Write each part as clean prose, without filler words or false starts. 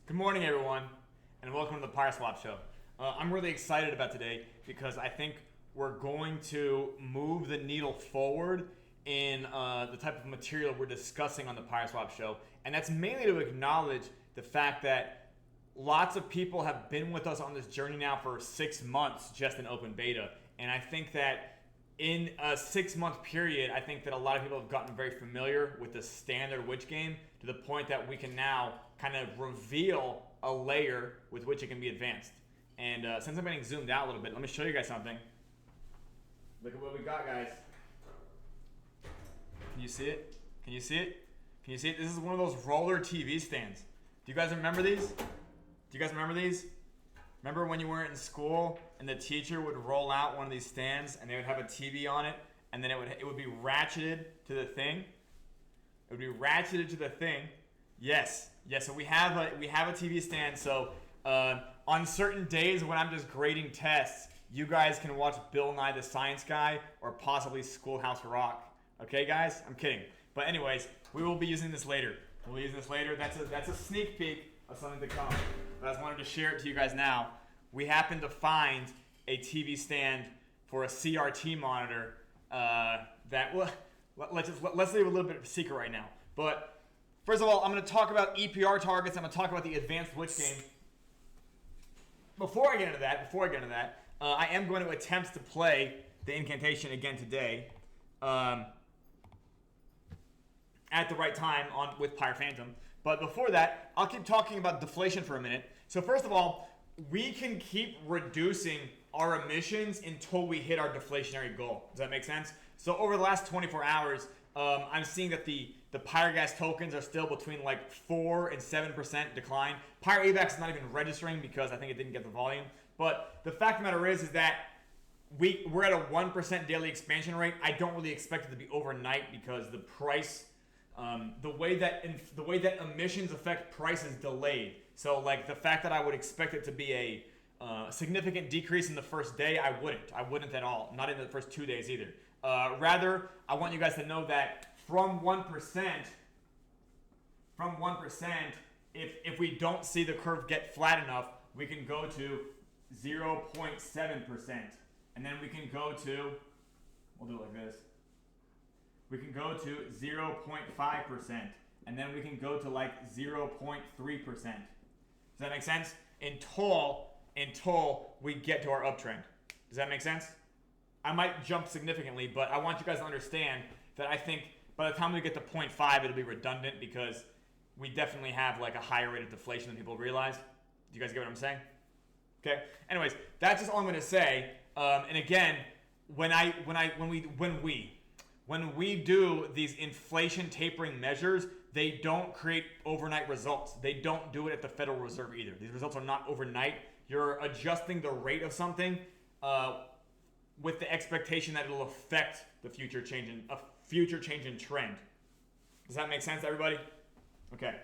Good morning, everyone, and welcome to the PyreSwap show. I'm really excited about today because I think we're going to move the needle forward in the type of material we're discussing on the PyreSwap show, and that's mainly to acknowledge the fact that lots of people have been with us on this journey now for 6 months just in open beta, and I think that in a 6-month period, I think that a lot of people have gotten very familiar with the standard witch game to the point that we can now kind of reveal a layer with which it can be advanced. And since I'm getting zoomed out a little bit, let me show you guys something. Look at what we got, guys. Can you see it? Can you see it? Can you see it? This is one of those roller TV stands. Do you guys remember these? Do you guys remember these? Remember when you weren't in school and the teacher would roll out one of these stands and they would have a TV on it, and then it would be ratcheted to the thing? It would be ratcheted to the thing. Yes. So we have a TV stand. So on certain days when I'm just grading tests, you guys can watch Bill Nye the Science Guy or possibly Schoolhouse Rock. Okay, guys? I'm kidding. But anyways, we will be using this later. We'll be using this later. That's a sneak peek of something to come. But I just wanted to share it to you guys now. We happened to find a TV stand for a CRT monitor that let's leave a little bit of a secret right now. But first of all, I'm going to talk about EPR targets. I'm going to talk about the advanced witch game. Before I get into that, I am going to attempt to play the incantation again today at the right time with Pyre Phantom. But before that, I'll keep talking about deflation for a minute. So first of all, we can keep reducing our emissions until we hit our deflationary goal. Does that make sense? So over the last 24 hours, I'm seeing that the PyreGas tokens are still between like 4 and 7% decline. PyreAVAX is not even registering because I think it didn't get the volume. But the fact of the matter is that we're at a 1% daily expansion rate. I don't really expect it to be overnight because the price, the way that emissions affect price is delayed. So like the fact that I would expect it to be a significant decrease in the first day, I wouldn't at all. Not in the first 2 days either. Rather, I want you guys to know that from 1%, if we don't see the curve get flat enough, we can go to 0.7%. And then we can go to, we'll do it like this. We can go to 0.5%. And then we can go to like 0.3%. Does that make sense? Until we get to our uptrend. Does that make sense? I might jump significantly, but I want you guys to understand that I think by the time we get to 0.5, it'll be redundant because we definitely have like a higher rate of deflation than people realize. Do you guys get what I'm saying? Okay. Anyways, that's just all I'm going to say. And again, when we do these inflation tapering measures, they don't create overnight results. They don't do it at the Federal Reserve either. These results are not overnight. You're adjusting the rate of something with the expectation that it'll affect the future change in trend. Does that make sense, everybody? Okay.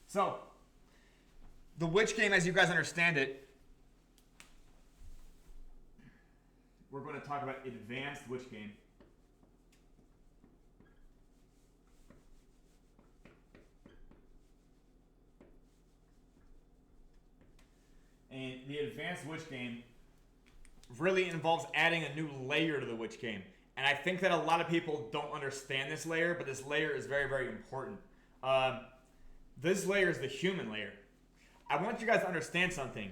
So, the witch game, as you guys understand it, we're going to talk about advanced witch game. And the advanced witch game really involves adding a new layer to the witch game. And I think that a lot of people don't understand this layer, but this layer is very, very important. This layer is the human layer. I want you guys to understand something.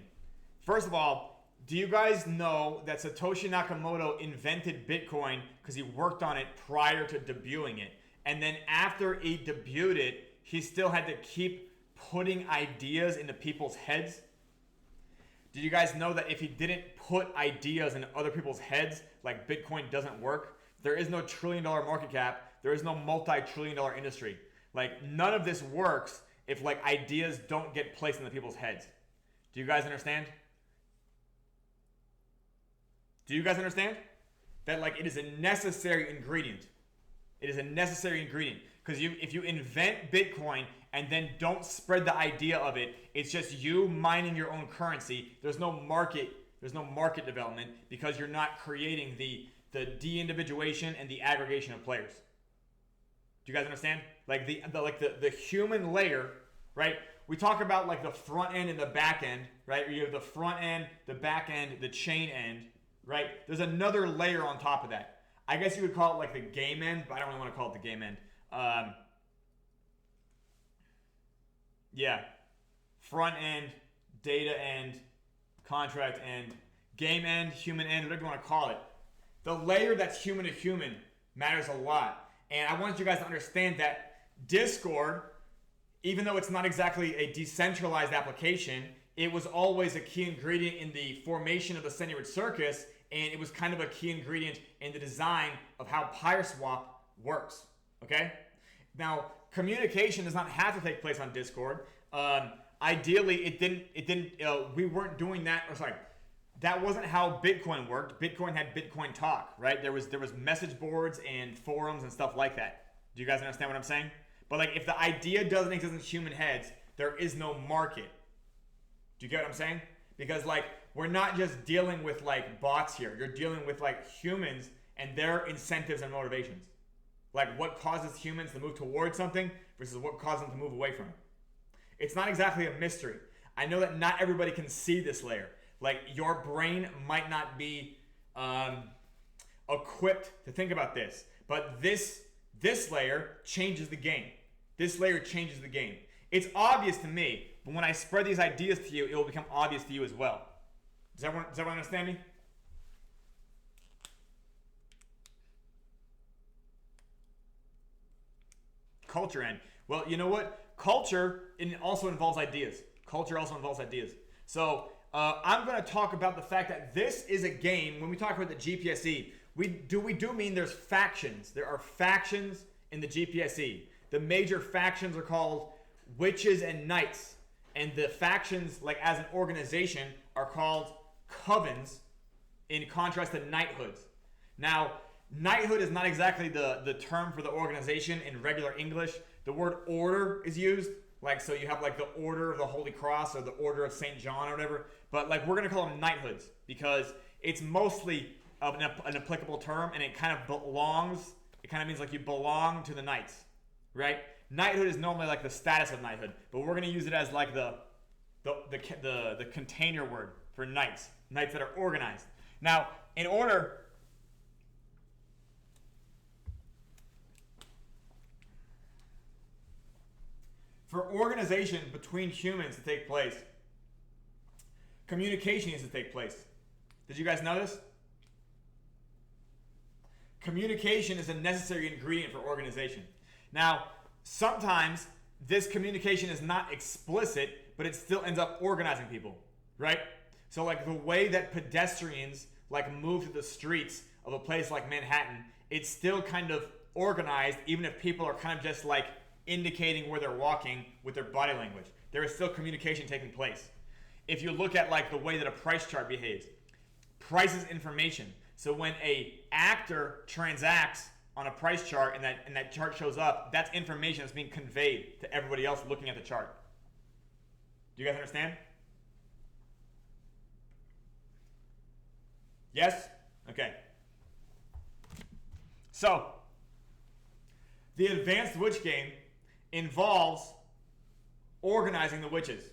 First of all, do you guys know that Satoshi Nakamoto invented Bitcoin because he worked on it prior to debuting it? And then after he debuted it, he still had to keep putting ideas into people's heads? Did you guys know that if he didn't put ideas in other people's heads, like Bitcoin doesn't work? There is no $1 trillion market cap. There is no multi-trillion dollar industry. Like none of this works if like ideas don't get placed into people's heads. Do you guys understand? Do you guys understand? That like it is a necessary ingredient. It is a necessary ingredient. Because if you invent Bitcoin and then don't spread the idea of it, it's just you mining your own currency. There's no market development because you're not creating the de-individuation and the aggregation of players. Do you guys understand? Like the human layer, right? We talk about like the front end and the back end, right? You have the front end, the back end, the chain end, right? There's another layer on top of that. I guess you would call it like the game end, but I don't really want to call it the game end. Yeah. Front end, data end, contract end, game end, human end, whatever you want to call it. The layer that's human to human matters a lot. And I want you guys to understand that Discord, even though it's not exactly a decentralized application, it was always a key ingredient in the formation of the Century Circus, and it was kind of a key ingredient in the design of how PyreSwap works. Okay? Now, communication does not have to take place on Discord. Ideally, it didn't. We weren't doing that. Or sorry, that wasn't how Bitcoin worked. Bitcoin had Bitcoin Talk, right? There was message boards and forums and stuff like that. Do you guys understand what I'm saying? But like, if the idea doesn't exist in human heads, there is no market. Do you get what I'm saying? Because like, we're not just dealing with like bots here. You're dealing with like humans and their incentives and motivations. Like what causes humans to move towards something versus what causes them to move away from it. It's not exactly a mystery. I know that not everybody can see this layer. Like your brain might not be equipped to think about this, but this layer changes the game. This layer changes the game. It's obvious to me, but when I spread these ideas to you, it will become obvious to you as well. Does everyone understand me? Culture end. Well, you know what? Culture also involves ideas. Culture also involves ideas. So I'm going to talk about the fact that this is a game. When we talk about the GPSE, we do mean there's factions. There are factions in the GPSE. The major factions are called witches and knights. And the factions, like as an organization, are called covens in contrast to knighthoods. Now, knighthood is not exactly the term for the organization in regular English. The word order is used. Like, so you have like the Order of the Holy Cross or the Order of St. John or whatever. But like, we're going to call them knighthoods because it's mostly an applicable term, and it kind of belongs. It kind of means like you belong to the knights, right? Knighthood is normally like the status of knighthood, but we're going to use it as like the container word for knights that are organized. Now, in order for organization between humans to take place, communication needs to take place. Did you guys know this? Communication is a necessary ingredient for organization. Now, sometimes this communication is not explicit, but it still ends up organizing people, right? So like the way that pedestrians like move to the streets of a place like Manhattan, it's still kind of organized, even if people are kind of just like indicating where they're walking with their body language. There is still communication taking place. If you look at like the way that a price chart behaves, price is information. So when a actor transacts on a price chart and that chart shows up, that's information that's being conveyed to everybody else looking at the chart. Do you guys understand? Yes? Okay. So, the advanced witch game involves organizing the witches.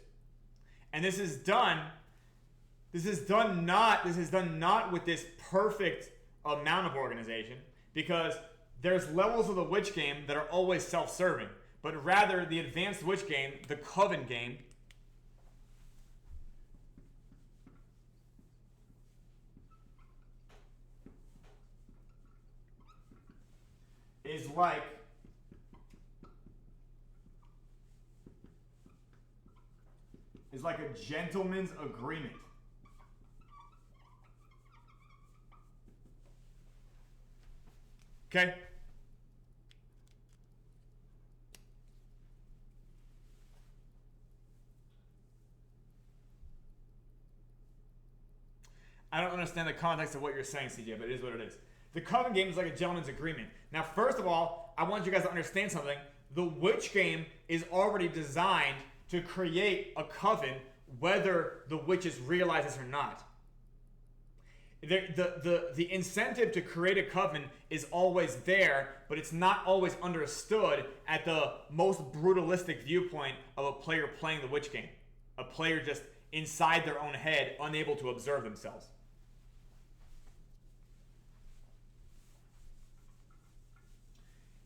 And this is done not with this perfect amount of organization, because there's levels of the witch game that are always self-serving, but rather the advanced witch game, the coven game, is like a gentleman's agreement. Okay? I don't understand the context of what you're saying, CJ, but it is what it is. The coven game is like a gentleman's agreement. Now, first of all, I want you guys to understand something. The witch game is already designed to create a coven whether the witches realize this or not. The incentive to create a coven is always there, but it's not always understood at the most brutalistic viewpoint of a player playing the witch game. A player just inside their own head, unable to observe themselves.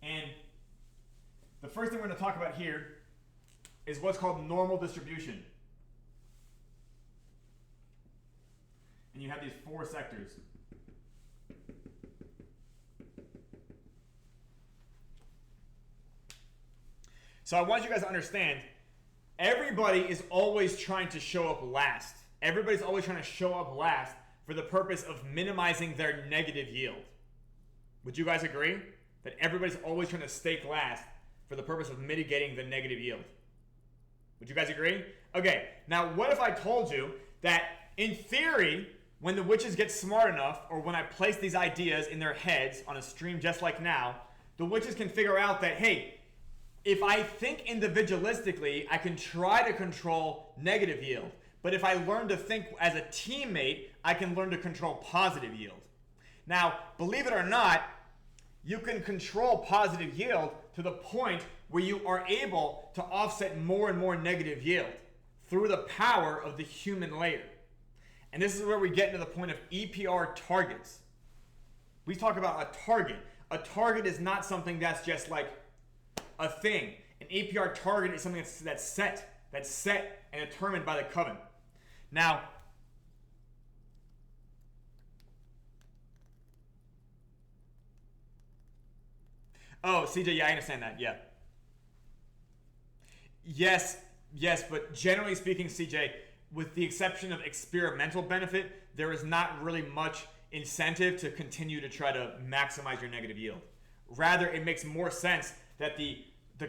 And the first thing we're going to talk about here is what's called normal distribution. And you have these 4 sectors. So I want you guys to understand, everybody is always trying to show up last. Everybody's always trying to show up last for the purpose of minimizing their negative yield. Would you guys agree that everybody's always trying to stake last for the purpose of mitigating the negative yield? Would you guys agree? Okay, now what if I told you that in theory, when the witches get smart enough, or when I place these ideas in their heads on a stream just like now, the witches can figure out that, hey, if I think individualistically, I can try to control negative yield. But if I learn to think as a teammate, I can learn to control positive yield. Now, believe it or not, you can control positive yield to the point where you are able to offset more and more negative yield through the power of the human layer. And this is where we get into the point of EPR targets. We talk about a target. A target is not something that's just like a thing. An EPR target is something that's set and determined by the coven. Now, oh, CJ, yeah, I understand that, yeah. Yes, but generally speaking, CJ, with the exception of experimental benefit, there is not really much incentive to continue to try to maximize your negative yield. Rather, it makes more sense that the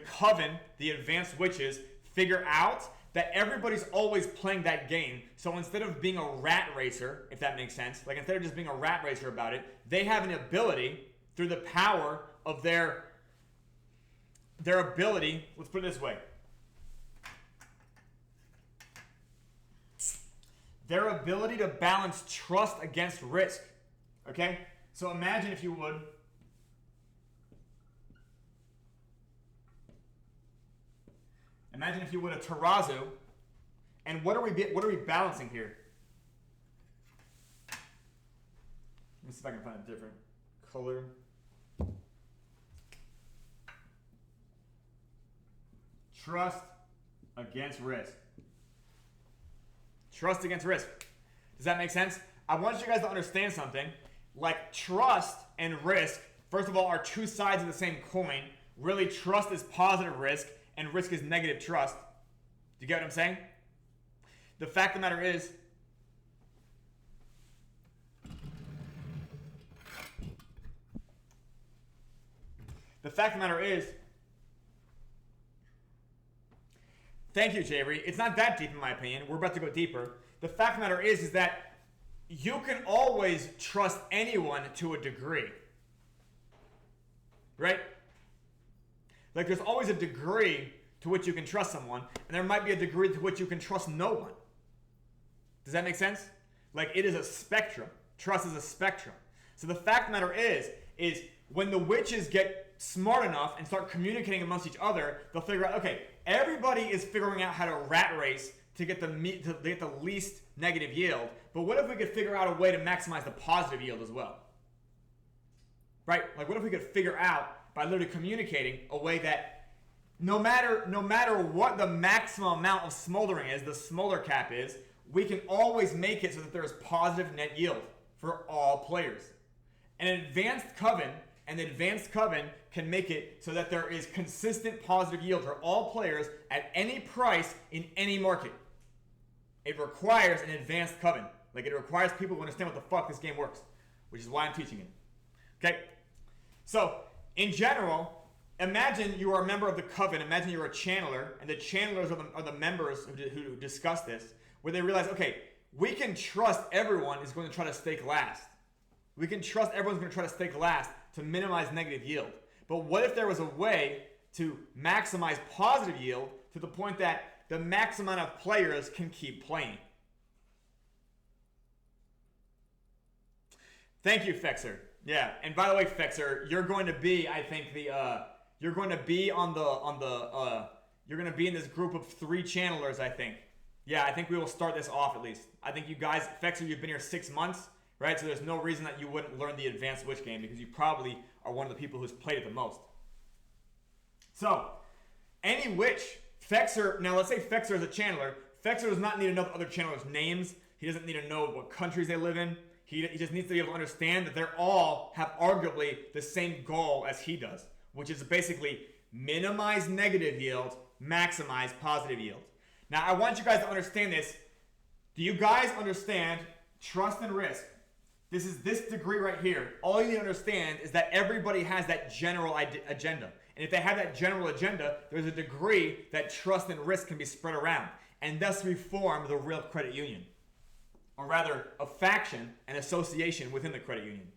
coven, the advanced witches, figure out that everybody's always playing that game. So instead of being a rat racer, if that makes sense, like instead of just being a rat racer about it, they have an ability through the power of their ability, let's put it this way. Their ability to balance trust against risk. Okay? So imagine if you would. Imagine if you would a terazu. And what are we balancing here? Let me see if I can find a different color. Trust against risk. Trust against risk. Does that make sense? I want you guys to understand something. Like trust and risk, first of all, are two sides of the same coin. Really, trust is positive risk and risk is negative trust. Do you get what I'm saying? The fact of the matter is, thank you, Javery. It's not that deep in my opinion. We're about to go deeper. The fact of the matter is that you can always trust anyone to a degree. Right? Like there's always a degree to which you can trust someone, and there might be a degree to which you can trust no one. Does that make sense? Like it is a spectrum. Trust is a spectrum. So the fact of the matter is when the witches get smart enough and start communicating amongst each other, they'll figure out, okay, everybody is figuring out how to rat race to get the least negative yield. But what if we could figure out a way to maximize the positive yield as well? Right? Like what if we could figure out by literally communicating a way that no matter what the maximum amount of smoldering is, the smolder cap is, we can always make it so that there is positive net yield for all players. An advanced coven can make it so that there is consistent positive yield for all players at any price in any market. It requires an advanced coven. Like it requires people who understand what the fuck this game works, which is why I'm teaching it. Okay? So, in general, imagine you are a member of the coven, imagine you're a channeler, and the channelers are the members who discuss this, where they realize, okay, we can trust everyone is going to try to stake last. We can trust everyone's going to try to stake last to minimize negative yield. But what if there was a way to maximize positive yield to the point that the max amount of players can keep playing? Thank you, Fexer. Yeah, and by the way, Fexer, you're going to be, I think, you're going to be you're going to be in this group of 3 channelers, I think. Yeah, I think we will start this off at least. I think you guys, Fexer, you've been here 6 months, right? So there's no reason that you wouldn't learn the advanced witch game because you probably are one of the people who's played it the most. So, any witch, Fexer, now let's say Fexer is a channeler. Fexer does not need to know the other channelers' names. He doesn't need to know what countries they live in. He just needs to be able to understand that they're all have arguably the same goal as he does, which is basically minimize negative yield, maximize positive yield. Now, I want you guys to understand this. Do you guys understand trust and risk? This is this degree right here. All you need to understand is that everybody has that general agenda. And if they have that general agenda, there's a degree that trust and risk can be spread around. And thus we form the real credit union. Or rather, a faction, an association within the credit union.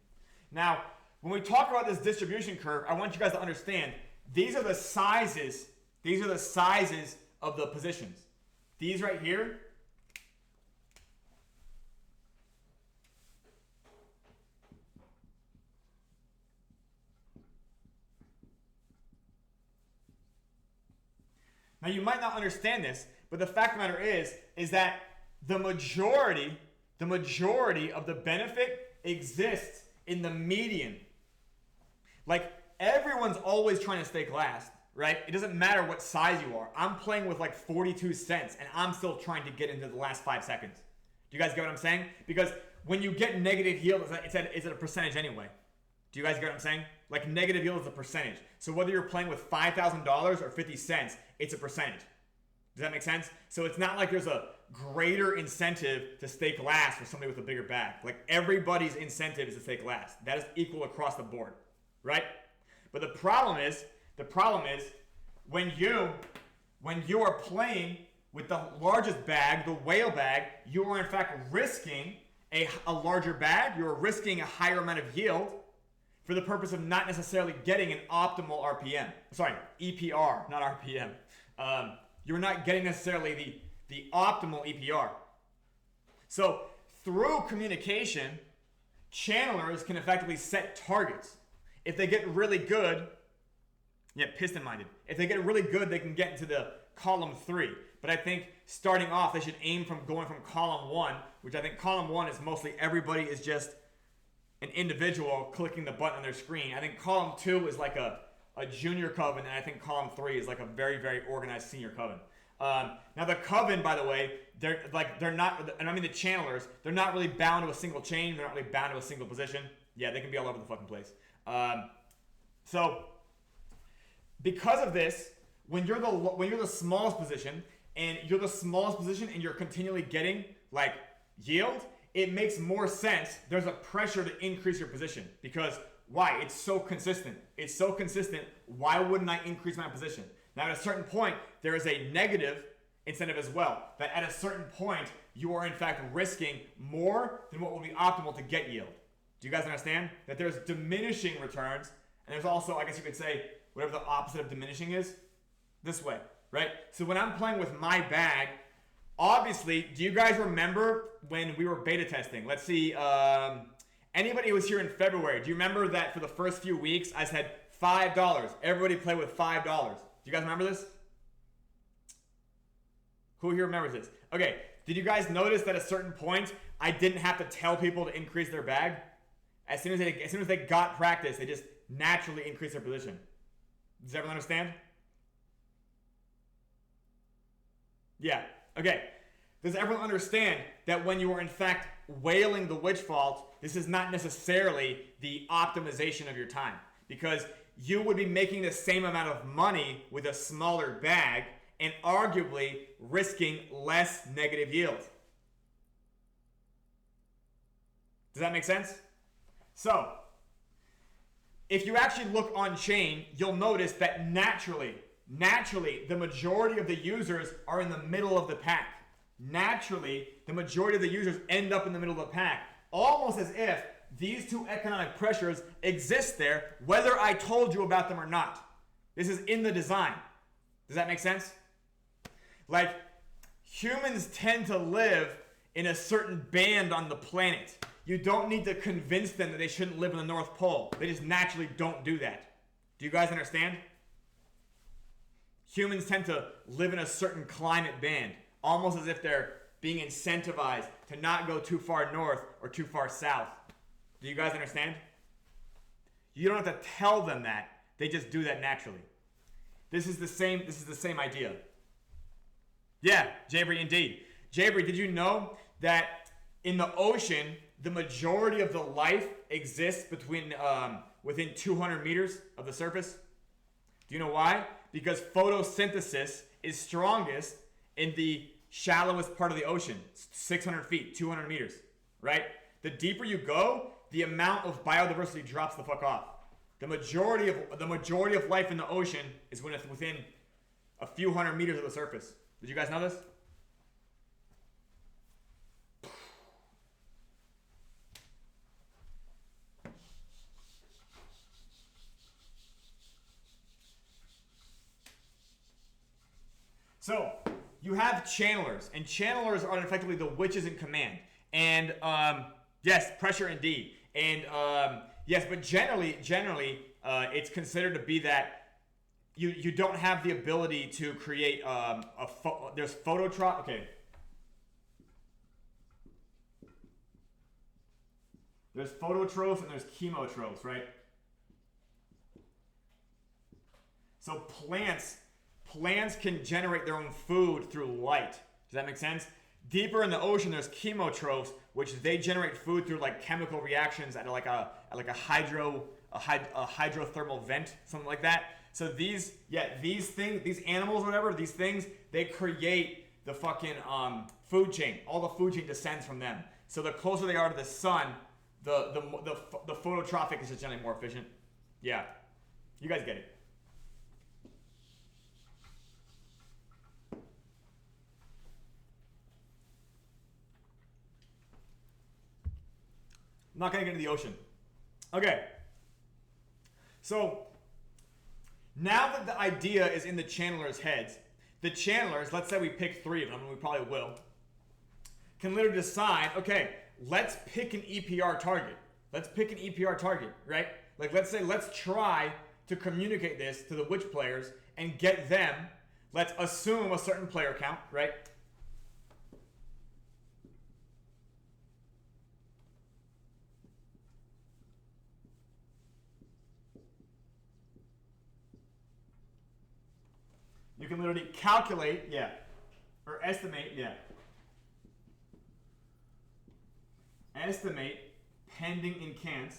Now, when we talk about this distribution curve, I want you guys to understand these are the sizes of the positions. These right here, now you might not understand this, but the fact of the matter is that the majority of the benefit exists in the median. Like, everyone's always trying to stake last, right? It doesn't matter what size you are. I'm playing with like 42 cents and I'm still trying to get into the last 5 seconds. Do you guys get what I'm saying? Because when you get negative yield, it's at a percentage anyway. Do you guys get what I'm saying? Like, negative yield is a percentage. So whether you're playing with $5,000 or 50 cents, it's a percentage. Does that make sense? So it's not like there's a greater incentive to stake last for somebody with a bigger bag. Like, everybody's incentive is to stake last. That is equal across the board, right? But the problem is when you are playing with the largest bag, the whale bag, you are in fact risking a larger bag. You are risking a higher amount of yield for the purpose of not necessarily getting an optimal RPM. Sorry, EPR, not RPM. You're not getting necessarily the optimal EPR. So through communication, channelers can effectively set targets. If they get really good, piston-minded. If they get really good, they can get into the column 3. But I think starting off, they should aim from going from column 1, which I think column 1 is mostly everybody is just an individual clicking the button on their screen. I think column 2 is like a junior coven, and I think column 3 is like a very, very organized senior coven. Now the coven, by the way, they're not, and I mean the channelers, they're not really bound to a single chain. They're not really bound to a single position. Yeah, they can be all over the fucking place. So because of this, when you're the smallest position and you're continually getting like yield, it makes more sense. There's a pressure to increase your position because why? It's so consistent. Why wouldn't I increase my position? Now, at a certain point, there is a negative incentive as well. That at a certain point, you are in fact risking more than what will be optimal to get yield. Do you guys understand? That there's diminishing returns, and there's also, I guess you could say, whatever the opposite of diminishing is, this way, right? So when I'm playing with my bag, obviously, do you guys remember when we were beta testing? Let's see, anybody who was here in February, do you remember that for the first few weeks, I said $5. Everybody play with $5. Do you guys remember this? Who here remembers this? Okay, did you guys notice that at a certain point, I didn't have to tell people to increase their bag? As soon as they got practice, they just naturally increased their position. Does everyone understand? Yeah, okay. Does everyone understand that when you are in fact whaling the witch fault, this is not necessarily the optimization of your time? Because you would be making the same amount of money with a smaller bag and arguably risking less negative yield. Does that make sense? So, if you actually look on chain, you'll notice that naturally, the majority of the users are in the middle of the pack. Naturally, the majority of the users end up in the middle of the pack, almost as if these two economic pressures exist there, whether I told you about them or not. This is in the design. Does that make sense? Like, humans tend to live in a certain band on the planet. You don't need to convince them that they shouldn't live in the North Pole. They just naturally don't do that. Do you guys understand? Humans tend to live in a certain climate band, almost as if they're being incentivized to not go too far north or too far south. Do you guys understand? You don't have to tell them that. They just do that naturally. This is the same idea. Yeah, Jabri, indeed. Jabri, did you know that in the ocean, the majority of the life exists within 200 meters of the surface? Do you know why? Because photosynthesis is strongest in the shallowest part of the ocean, 600 feet, 200 meters, right? The deeper you go, the amount of biodiversity drops the fuck off. The majority of life in the ocean is when it's within a few hundred meters of the surface. Did you guys know this? So, you have channelers, and channelers are effectively the witches in command. And, yes, pressure indeed. And, yes, but generally, it's considered to be that you don't have the ability to create, there's phototroph, okay. There's phototrophs and there's chemotrophs, right? So plants can generate their own food through light. Does that make sense? Deeper in the ocean, there's chemotrophs, which they generate food through like chemical reactions at like a hydrothermal vent, something like that. So these animals or whatever, these things, they create the fucking food chain. All the food chain descends from them. So the closer they are to the sun, the phototrophic is just generally more efficient. Yeah, you guys get it. I'm not going to get into the ocean. Okay. So, now that the idea is in the channelers' heads, the channelers, let's say we pick 3 of them, and we probably will, can literally decide, okay, let's pick an EPR target. Let's pick an EPR target, right? Like, let's try to communicate this to the witch players and get them, let's assume a certain player count, right? You can literally calculate, or estimate, estimate pending incants.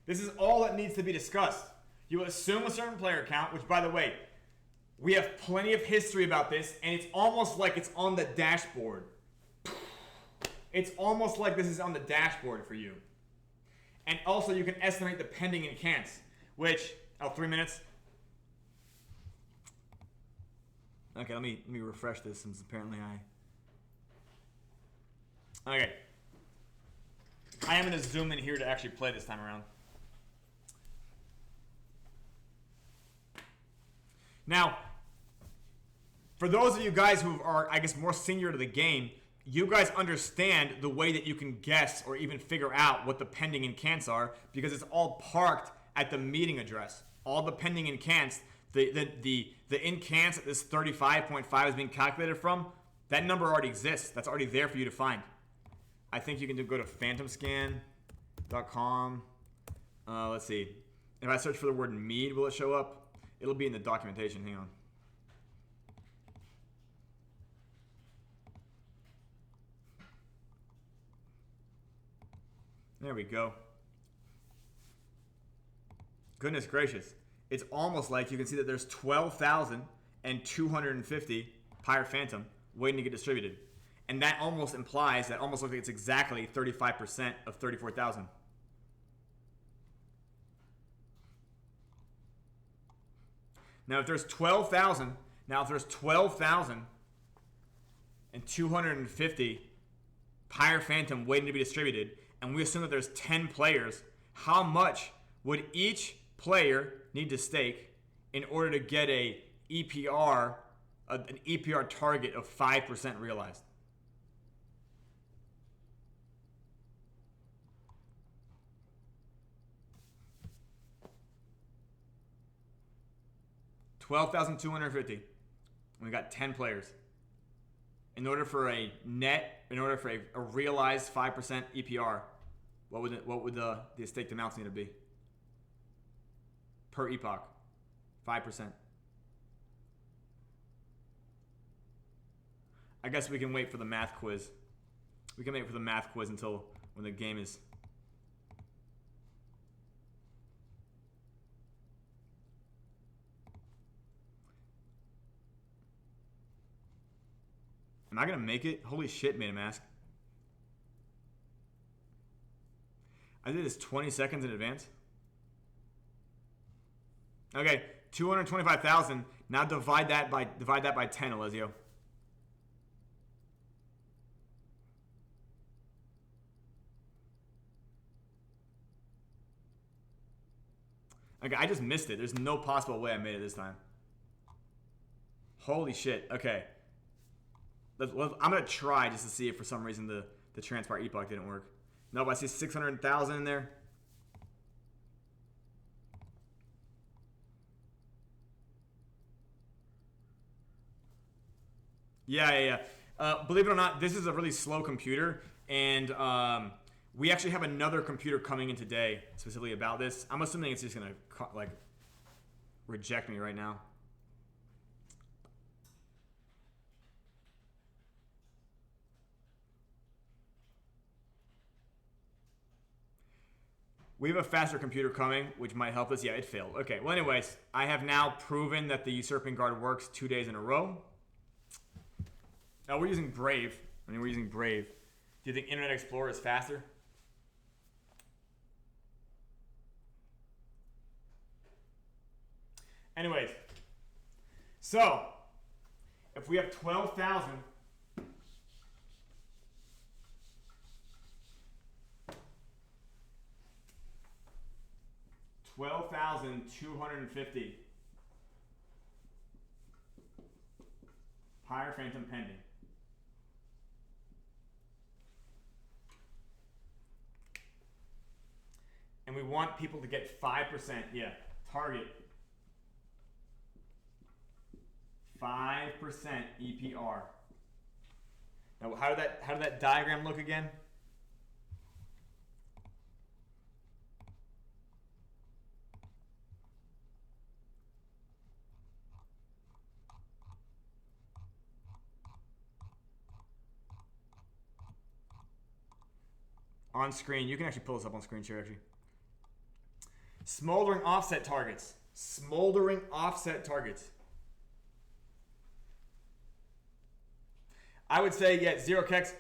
This is all that needs to be discussed. You assume a certain player count, which, by the way, we have plenty of history about this, and it's almost like it's on the dashboard. It's almost like this is on the dashboard for you. And also, you can estimate the pending incants, which, 3 minutes. Okay, let me refresh this since apparently Okay. I am going to zoom in here to actually play this time around. Now, for those of you guys who are, I guess, more senior to the game, you guys understand the way that you can guess or even figure out what the pending incants are because it's all parked at the meeting address. All the pending incants, the incants that this 35.5 is being calculated from, that number already exists. That's already there for you to find. I think you can go to phantomscan.com. Let's see. If I search for the word mead, will it show up? It'll be in the documentation. Hang on. There we go. Goodness gracious. It's almost like you can see that there's 12,250 Pyre Phantom waiting to get distributed. And that almost implies, that almost looks like it's exactly 35% of 34,000. Now if there's 12,250 Pyre Phantom waiting to be distributed, and we assume that there's 10 players, how much would each player need to stake in order to get a EPR an EPR target of 5% realized. $12,250. We got 10 players. In order for a realized 5% EPR, what would the staked amounts need to be? Per epoch. 5%. I guess we can wait for the math quiz. We can wait for the math quiz until when the game is. Am I gonna make it? Holy shit, made a mask. I did this 20 seconds in advance. Okay, 225,000. Now divide that by 10, Alessio. Okay, I just missed it. There's no possible way I made it this time. Holy shit. Okay. I'm going to try just to see if for some reason the transport epoch didn't work. Nope, I see 600,000 in there. Yeah. Believe it or not, this is a really slow computer, and we actually have another computer coming in today specifically about this. I'm assuming it's just going to like reject me right now. We have a faster computer coming, which might help us. Yeah, it failed. Okay, well anyways, I have now proven that the usurping guard works 2 days in a row. Now we're using Brave. We're using Brave. Do you think Internet Explorer is faster? Anyways, so if we have 12,000, $12,250 Pyre Phantom pending. And we want people to get 5%. Yeah, target 5% EPR. Now, how did that diagram look again? On screen, you can actually pull this up on screen share actually. Smoldering offset targets. Smoldering offset targets. I would say, yeah, 0kex,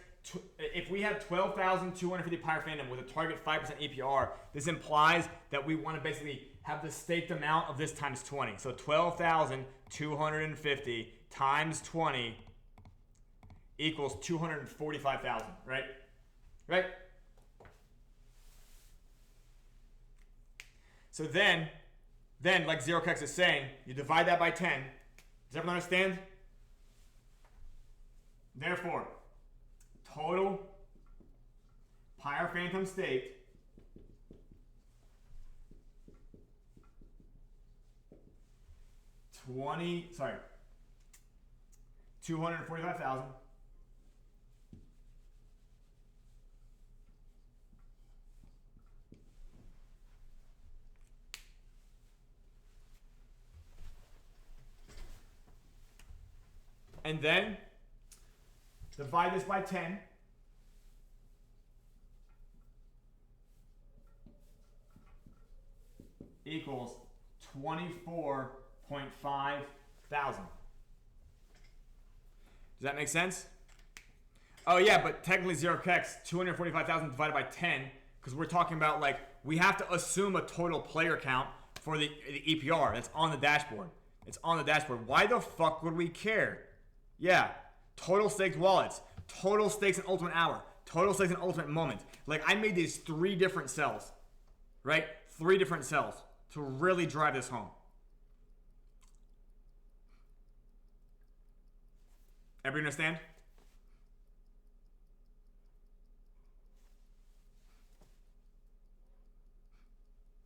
if we have 12,250 Pyre Phantom with a target 5% EPR, this implies that we want to basically have the staked amount of this times 20. So 12,250 times 20 equals 245,000, right? Right? So then, like 0kex is saying, you divide that by 10. Does everyone understand? Therefore, total Pyre Phantom staked $245,000 and then divide this by 10. Equals 24.5 thousand. Does that make sense? Oh yeah, but technically 0kex, 245,000 divided by 10, because we're talking about like, we have to assume a total player count for the EPR. That's on the dashboard. It's on the dashboard. Why the fuck would we care? Yeah, total staked wallets, total stakes in ultimate hour, total stakes in ultimate moment. Like I made these 3 different cells, right? 3 different cells to really drive this home. Everybody understand?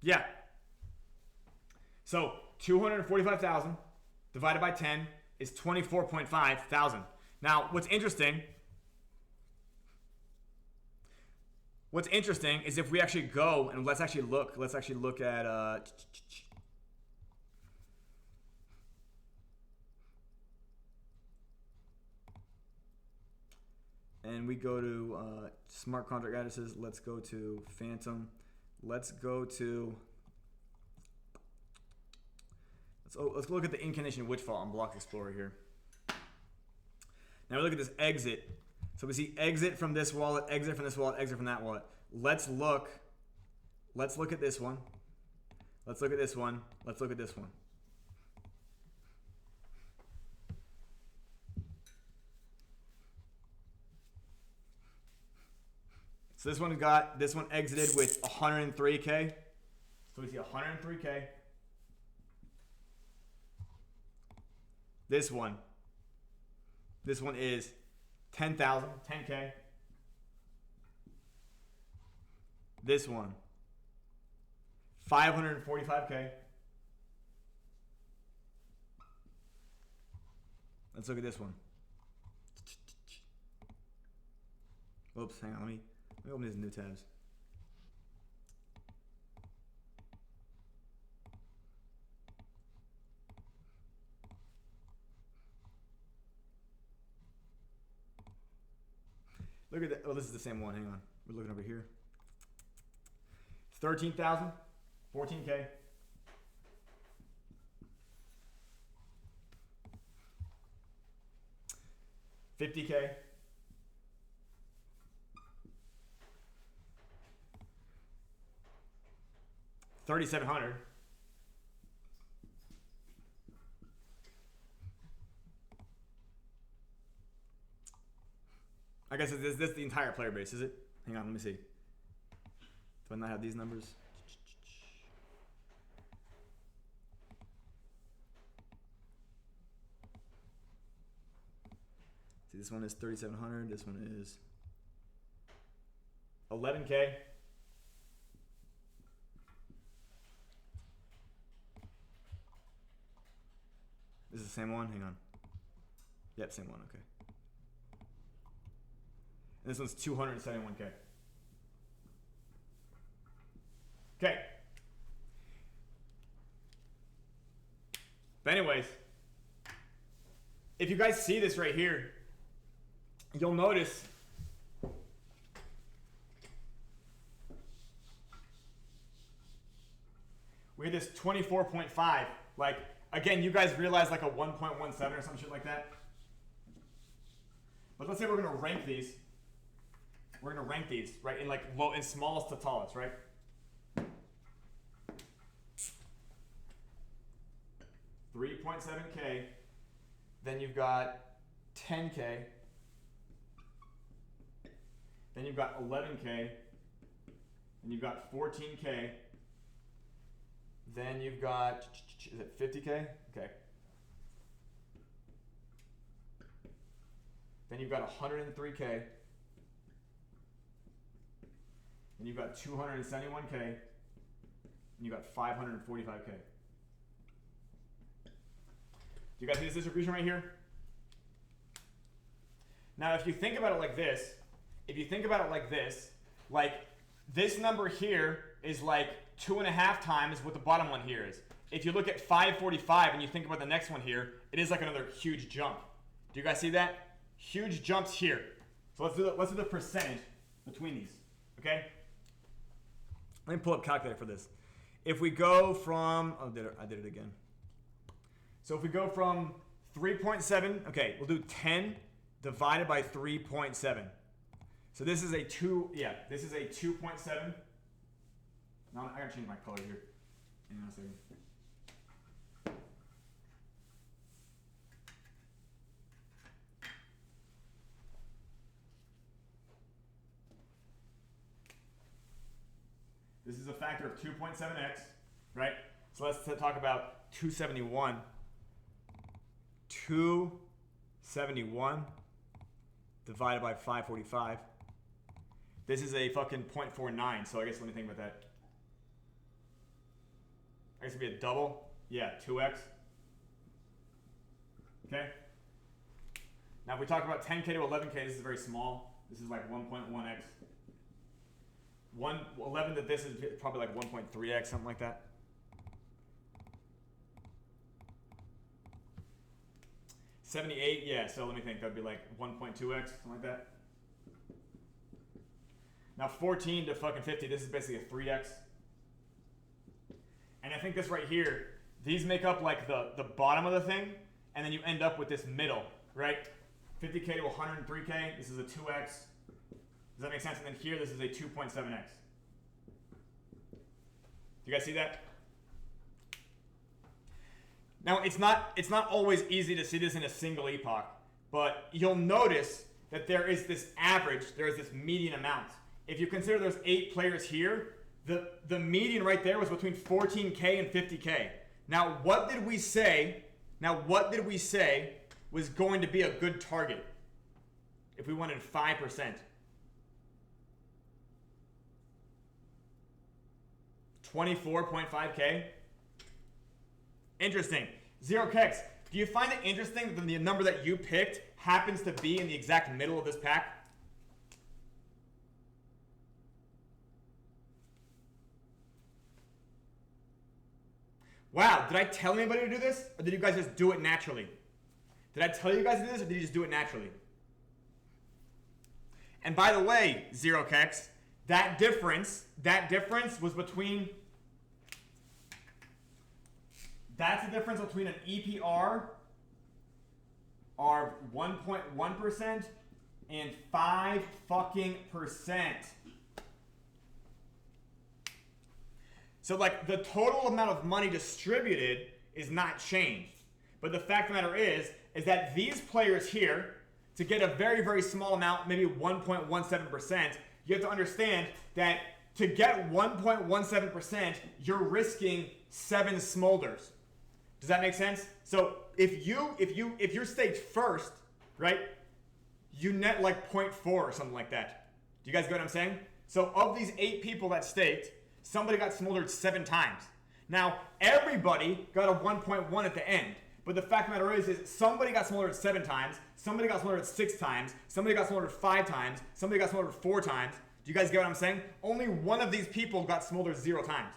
Yeah. So 245,000 divided by 10 is 24.5 thousand. Now, what's interesting is if we actually go and let's actually look at and we go to smart contract addresses. Let's go to Phantom. Let's go to let's look at the incarnation witch fault on Block Explorer here. Now we look at this exit. So we see exit from this wallet, exit from this wallet, exit from that wallet. Let's look at this one. Let's look at this one. Let's look at this one. So this one exited with 103K. So we see 103K. This one is 10,000, 10K. This one, 545K. Let's look at this one. Oops, hang on, let me open these new tabs. Look at that. Oh, this is the same one. Hang on. We're looking over here. 13,000, 14K. $50K. $3,700. I guess this is the entire player base, is it? Hang on, let me see. Do I not have these numbers? See, this one is 3,700. This one is 11K. This is the same one? Hang on. Yep, same one, okay. And this one's 271K. Okay. But anyways, if you guys see this right here, you'll notice we had this 24.5. Like, again, you guys realize like a 1.17 or some shit like that. But let's say we're gonna rank these. We're gonna rank these, right, in like low and smallest to tallest, right? $3.7K. Then you've got 10K. Then you've got 11K. Then you've got 14K. Then you've got, is it 50K? Okay. Then you've got 103K. Then you've got 271K. And you've got 545K. Do you guys see this distribution right here? Now, if you think about it like this, like this number here is like 2.5 times what the bottom one here is. If you look at 545 and you think about the next one here, it is like another huge jump. Do you guys see that? Huge jumps here. So let's do the percentage between these. Okay? Let me pull up a calculator for this. If we go from, I did it again. So if we go from 3.7, okay, we'll do 10 divided by 3.7. So this is a 2.7. Now I gotta change my color here. Hang on a second. This is a factor of 2.7x, right? So let's talk about 271. 271 71 divided by 545. This is a fucking 0.49, so I guess let me think about that. I guess it'd be a double. Yeah, 2x. Okay. Now if we talk about 10k to 11k, this is very small. This is like 1.1x. 11 to this is probably like 1.3x, something like that. $78, yeah, so let me think, that'd be like 1.2x, something like that. Now 14 to fucking 50, this is basically a 3x. And I think this right here, these make up like the bottom of the thing, and then you end up with this middle, right? 50k to 103k, this is a 2x. Does that make sense? And then here, this is a 2.7x. Do you guys see that? Now, it's not always easy to see this in a single epoch, but you'll notice that there is this average, there is this median amount. If you consider there's 8 players here, the median right there was between 14k and 50k. Now, what did we say was going to be a good target if we wanted 5%? 24.5k. Interesting. Zero Kex, do you find it interesting that the number that you picked happens to be in the exact middle of this pack? Wow, did I tell anybody to do this? Or did you guys just do it naturally? Did I tell you guys to do this, or did you just do it naturally? And by the way, Zero Kex, that difference was between... That's the difference between an EPR of 1.1% and 5 fucking percent. So like the total amount of money distributed is not changed. But the fact of the matter is that these players here, to get a very, very small amount, maybe 1.17%, you have to understand that to get 1.17%, you're risking 7 smolders. Does that make sense? So if you're staked first, right, you net like 0.4 or something like that. Do you guys get what I'm saying? So of these 8 people that staked, somebody got smoldered 7 times. Now everybody got a 1.1 at the end. But the fact of the matter is somebody got smoldered 7 times, somebody got smoldered 6 times, somebody got smoldered 5 times, somebody got smoldered 4 times. Do you guys get what I'm saying? Only one of these people got smoldered 0 times.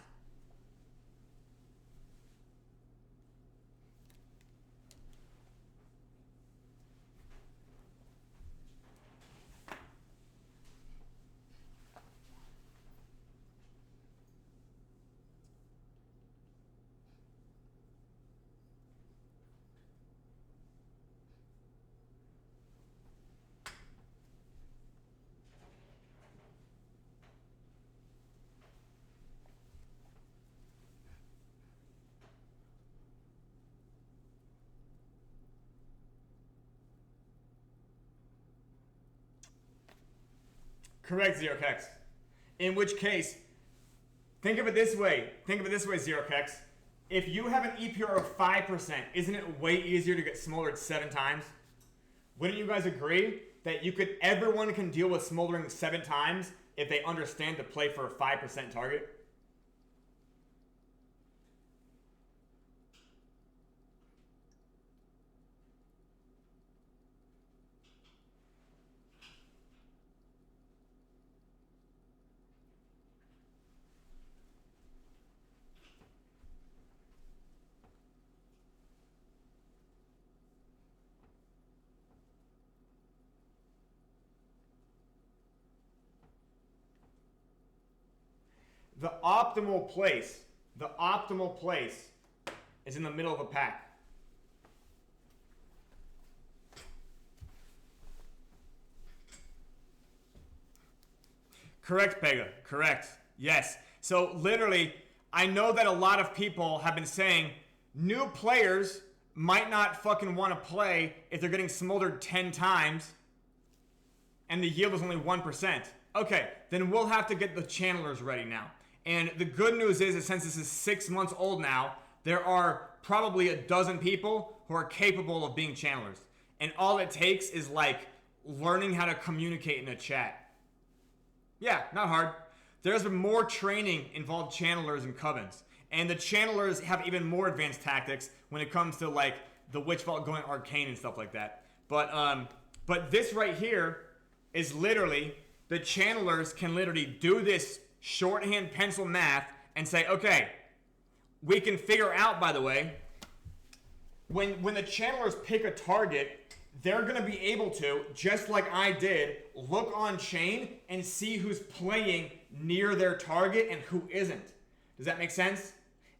Correct, Zero Kex. In which case, think of it this way. Zero Kex. If you have an EPR of 5%, isn't it way easier to get smoldered 7 times? Wouldn't you guys agree that everyone can deal with smoldering 7 times if they understand to play for a 5% target? The optimal place is in the middle of a pack. Correct, Pega. Correct. Yes. So literally, I know that a lot of people have been saying new players might not fucking want to play if they're getting smoldered 10 times and the yield is only 1%. Okay, then we'll have to get the channelers ready now. And the good news is that since this is 6 months old now, there are probably a dozen people who are capable of being channelers. And all it takes is like learning how to communicate in a chat. Yeah, not hard. There's been more training involved channelers and covens. And the channelers have even more advanced tactics when it comes to like the Witch Vault going arcane and stuff like that. But this right here is literally, the channelers can literally do this shorthand pencil math and say, okay, we can figure out, by the way, when the channelers pick a target, they're going to be able to, just like I did, look on chain and see who's playing near their target and who isn't. Does that make sense?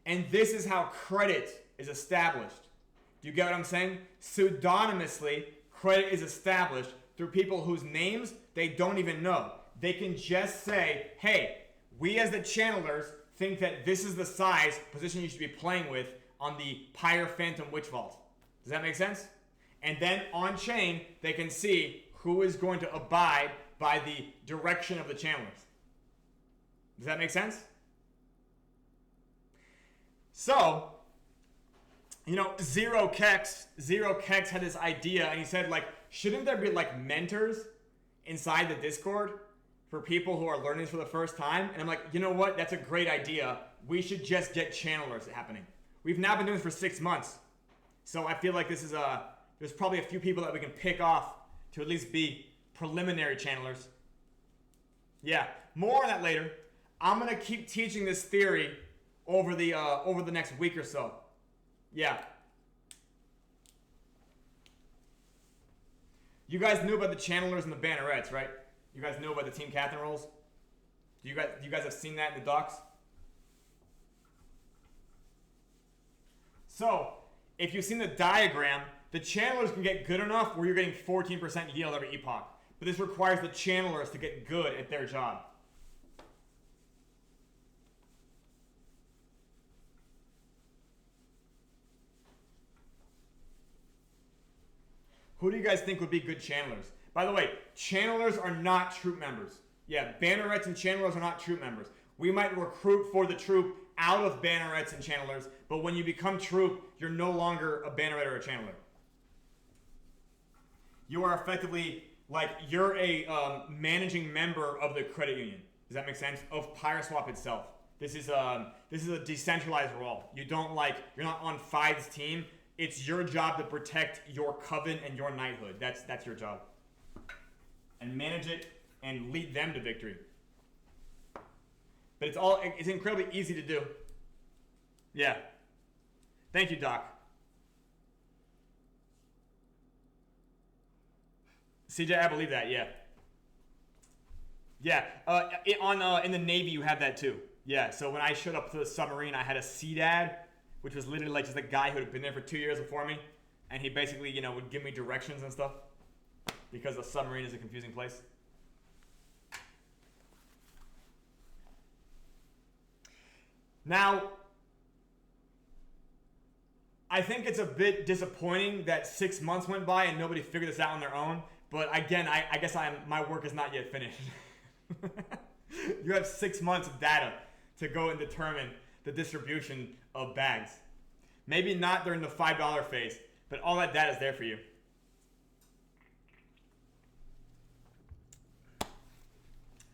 And this is how credit is established. Do you get what I'm saying? Pseudonymously, credit is established through people whose names they don't even know. They can just say, hey, we as the channelers think that this is the size position you should be playing with on the Pyre Phantom Witch Vault. Does that make sense? And then on chain, they can see who is going to abide by the direction of the channelers. Does that make sense? So, you know, Zero Kex had this idea, and he said, like, shouldn't there be like mentors inside the Discord for people who are learning this for the first time? And I'm like, you know what? That's a great idea. We should just get channelers happening. We've now been doing this for 6 months. So I feel like this is there's probably a few people that we can pick off to at least be preliminary channelers. Yeah, more on that later. I'm gonna keep teaching this theory over the next week or so. Yeah. You guys knew about the channelers and the bannerets, right? You guys knew about the Team Catherine roles? You guys have seen that in the docs? So, if you've seen the diagram, the channelers can get good enough where you're getting 14% yield every epoch. But this requires the channelers to get good at their job. Who do you guys think would be good channelers? By the way, channelers are not troop members. Yeah, bannerets and channelers are not troop members. We might recruit for the troop out of bannerets and channelers, but when you become troop, you're no longer a banneret or a channeler. You are effectively, like, you're a managing member of the credit union. Does that make sense? Of PyreSwap itself. This is a decentralized role. You're not on Fide's team. It's your job to protect your coven and your knighthood. That's your job. And manage it and lead them to victory. But it's incredibly easy to do. Yeah. Thank you, Doc. CJ, I believe that, yeah. Yeah, in the Navy you have that too. Yeah, so when I showed up to the submarine, I had a sea dad, which was literally like just a guy who had been there for 2 years before me, and he basically, would give me directions and stuff, because the submarine is a confusing place. Now, I think it's a bit disappointing that 6 months went by and nobody figured this out on their own. But again, I guess my work is not yet finished. You have 6 months of data to go and determine the distribution of bags. Maybe not during the $5 phase, but all that data is there for you.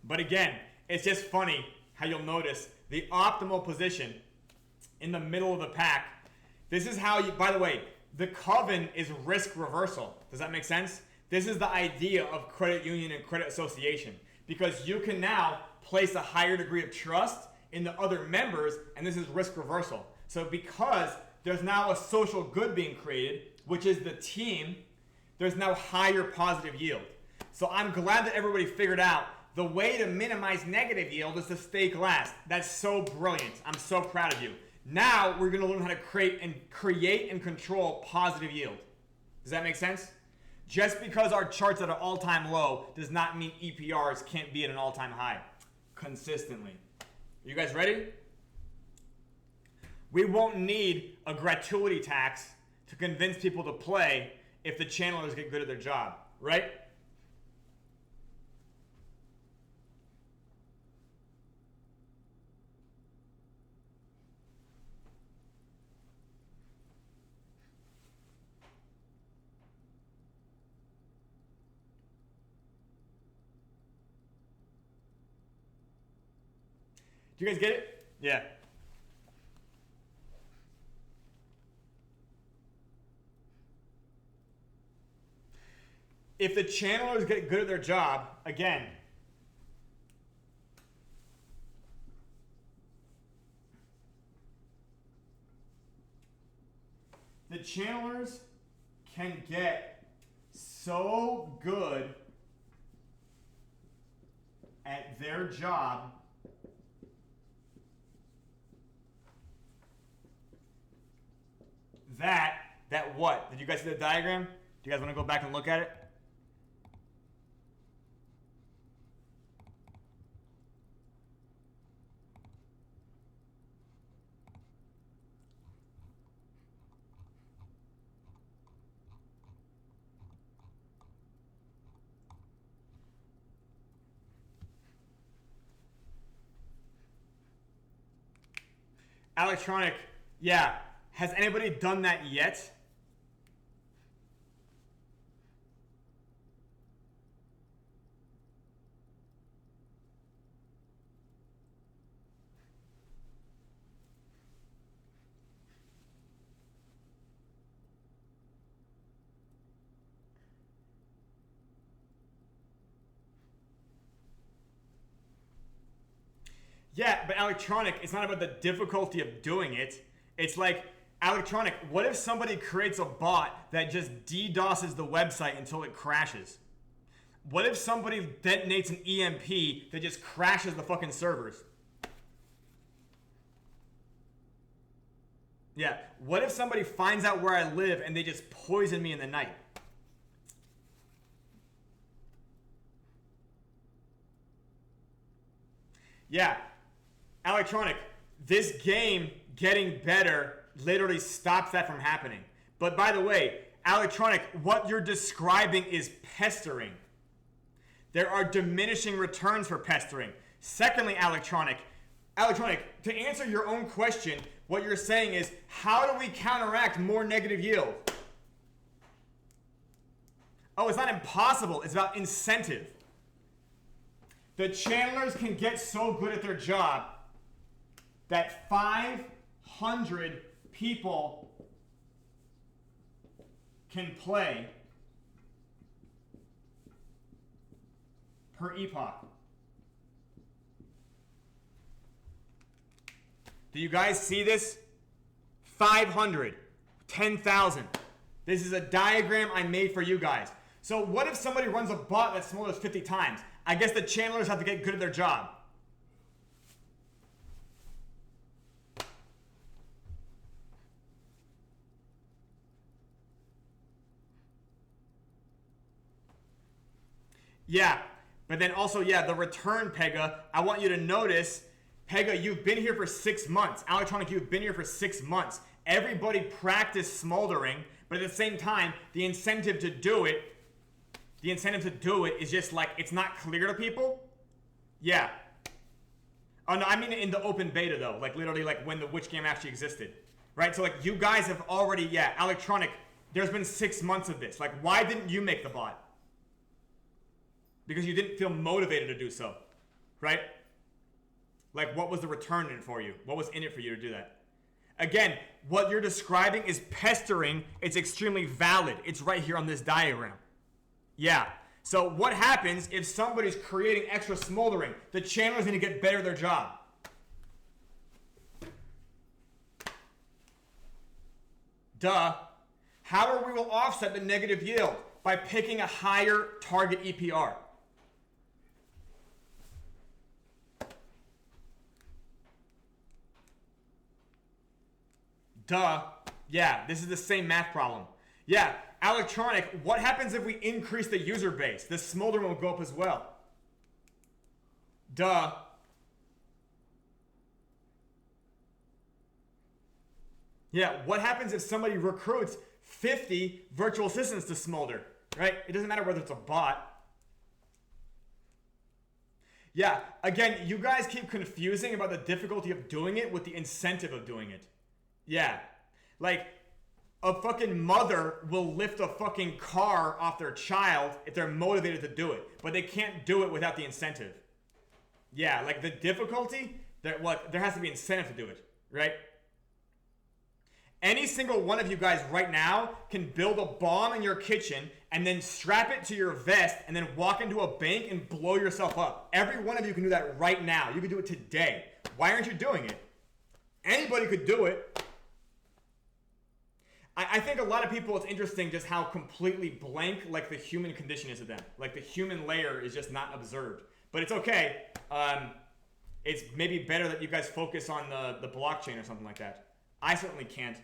But again, it's just funny how you'll notice the optimal position in the middle of the pack. This is how you, by the way, the coven is risk reversal. Does that make sense? This is the idea of credit union and credit association, because you can now place a higher degree of trust in the other members, and this is risk reversal. So because there's now a social good being created, which is the team, there's now higher positive yield. So I'm glad that everybody figured out the way to minimize negative yield is to stake last. That's so brilliant. I'm so proud of you. Now we're going to learn how to create and control positive yield. Does that make sense? Just because our chart's at an all-time low does not mean EPRs can't be at an all-time high consistently. Are you guys ready? We won't need a gratuity tax to convince people to play if the channelers get good at their job, right? Do you guys get it? Yeah. If the channelers get good at their job, again, the channelers can get so good at their job that what? Did you guys see the diagram? Do you guys want to go back and look at it? Electronic, yeah. Has anybody done that yet? Yeah, but electronic, it's not about the difficulty of doing it. It's like, electronic, what if somebody creates a bot that just DDoSes the website until it crashes? What if somebody detonates an EMP that just crashes the fucking servers? Yeah, what if somebody finds out where I live and they just poison me in the night? Yeah, electronic, this game getting better literally stops that from happening. But by the way, electronic, what you're describing is pestering. There are diminishing returns for pestering. Secondly, electronic, to answer your own question, what you're saying is, how do we counteract more negative yield? Oh, it's not impossible. It's about incentive. The channelers can get so good at their job that 500 people can play per epoch. Do you guys see this? 500, 10,000. This is a diagram I made for you guys. So what if somebody runs a bot that smolders 50 times? I guess the channelers have to get good at their job. Yeah, but then also, yeah, the return, Pega, I want you to notice, Pega, you've been here for 6 months. Electronic, you've been here for 6 months. Everybody practiced smoldering, but at the same time, the incentive to do it is just like, it's not clear to people. Yeah. Oh no, I mean in the open beta though, like literally like when the witch game actually existed, right? So like you guys have already, yeah, electronic, there's been 6 months of this. Like why didn't you make the bot? Because you didn't feel motivated to do so, right? Like what was the return in it for you? What was in it for you to do that? Again, what you're describing is pestering. It's extremely valid. It's right here on this diagram. Yeah. So what happens if somebody's creating extra smoldering? The channelers need to get better at their job. Duh. How we will offset the negative yield? By picking a higher target EPR. Duh. Yeah, this is the same math problem. Yeah, electronic, what happens if we increase the user base? The smoldering will go up as well. Duh. Yeah, what happens if somebody recruits 50 virtual assistants to smolder, right? It doesn't matter whether it's a bot. Yeah, again, you guys keep confusing about the difficulty of doing it with the incentive of doing it. Yeah, like a fucking mother will lift a fucking car off their child if they're motivated to do it, but they can't do it without the incentive. Yeah, like the difficulty, There has to be incentive to do it, right? Any single one of you guys right now can build a bomb in your kitchen and then strap it to your vest and then walk into a bank and blow yourself up. Every one of you can do that right now. You can do it today. Why aren't you doing it? Anybody could do it. I think a lot of people, it's interesting just how completely blank like the human condition is to them. Like the human layer is just not observed. But it's okay. It's maybe better that you guys focus on the blockchain or something like that. I certainly can't.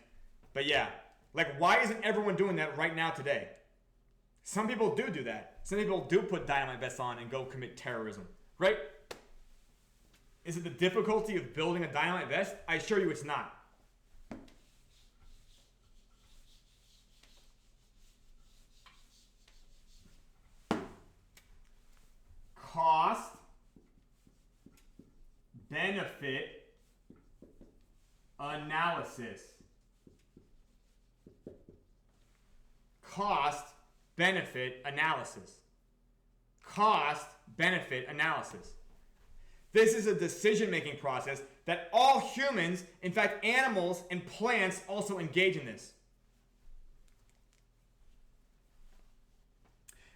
But yeah, like why isn't everyone doing that right now today? Some people do that. Some people do put dynamite vests on and go commit terrorism, right? Is it the difficulty of building a dynamite vest? I assure you it's not. Cost, benefit, analysis. Cost, benefit, analysis. Cost, benefit, analysis. This is a decision-making process that all humans, in fact animals and plants, also engage in this.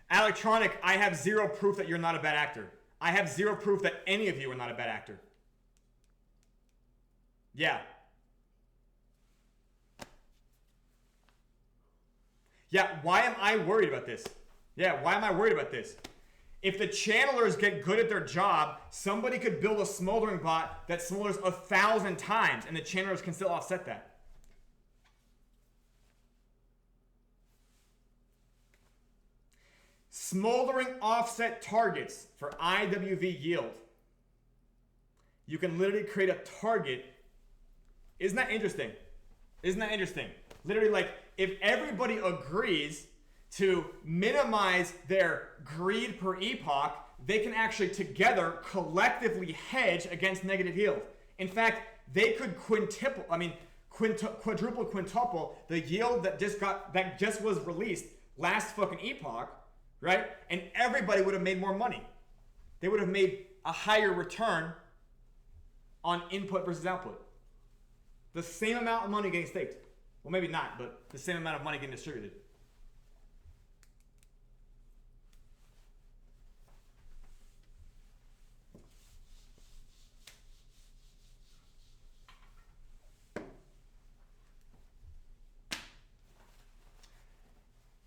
Electronic, I have zero proof that you're not a bad actor. I have zero proof that any of you are not a bad actor. Yeah. Yeah, why am I worried about this? Yeah, why am I worried about this? If the channelers get good at their job, somebody could build a smoldering bot that smolders 1,000 times and the channelers can still offset that. Smoldering offset targets for IWV yield. You can literally create a target. Isn't that interesting? Isn't that interesting? Literally, like, if everybody agrees to minimize their greed per epoch, they can actually together collectively hedge against negative yield. In fact, they could quadruple, quintuple the yield that just was released last fucking epoch, right? And everybody would have made more money. They would have made a higher return on input versus output. The same amount of money getting staked. Well, maybe not, but the same amount of money getting distributed.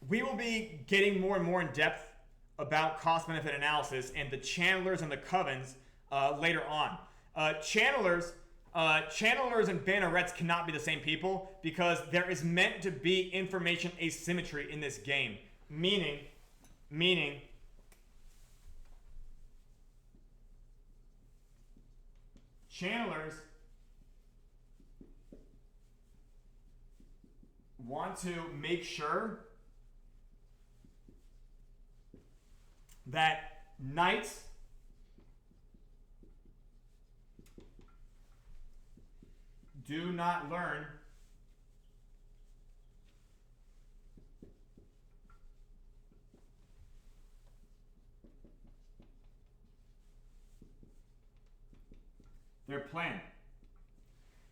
We will be getting more and more in depth about cost-benefit analysis and the channelers and the covens later on. Channelers and bannerets cannot be the same people because there is meant to be information asymmetry in this game. Meaning, channelers want to make sure that knights do not learn their plan.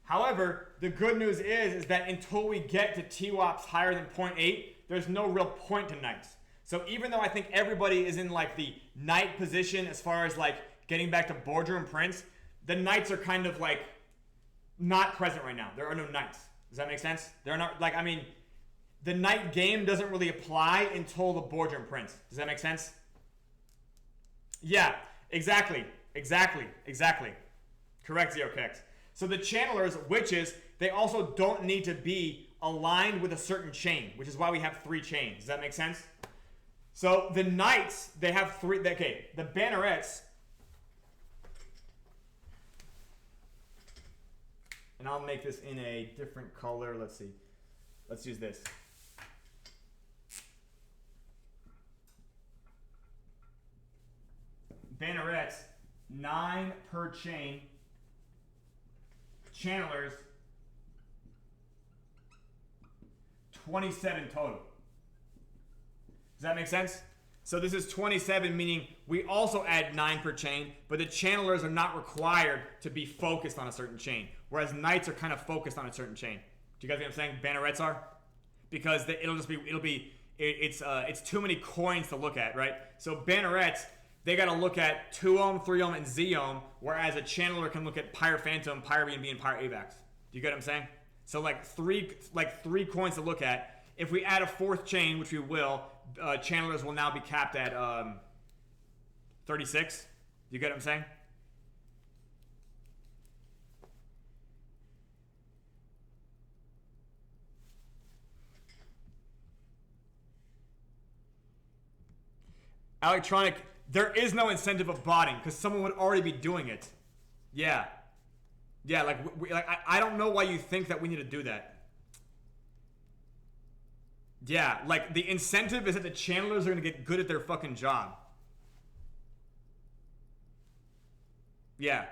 However, the good news is that until we get to TWAPs higher than 0.8, there's no real point to knights. So even though I think everybody is in like the knight position as far as like getting back to boardroom prince, the knights are kind of like not present right now. There are no knights. Does that make sense? There are not, like, I mean, the knight game doesn't really apply until the boardroom prince. Does that make sense? Yeah, exactly. Correct, Zeokex. So the channelers, witches, they also don't need to be aligned with a certain chain, which is why we have 3 chains. Does that make sense? So the knights, they have 3, okay, the bannerets, and I'll make this in a different color. Let's see. Let's use this. Bannerets, 9 per chain. Channelers, 27 total. Does that make sense? So this is 27, meaning we also add 9 per chain, but the channelers are not required to be focused on a certain chain, whereas knights are kind of focused on a certain chain. Do you guys get what I'm saying? Bannerets are, because it's too many coins to look at, right? So bannerets, they got to look at 2 ohm, 3 ohm, and Z ohm, whereas a channeler can look at Pyre Phantom, Pyre BNB, and Pyre AVAX. Do you get what I'm saying? So like three coins to look at. If we add a 4th chain, which we will, channelers will now be capped at 36. Do you get what I'm saying? Electronic, there is no incentive of botting because someone would already be doing it. Yeah. Yeah, I don't know why you think that we need to do that. Yeah, like the incentive is that the channelers are going to get good at their fucking job. Yeah.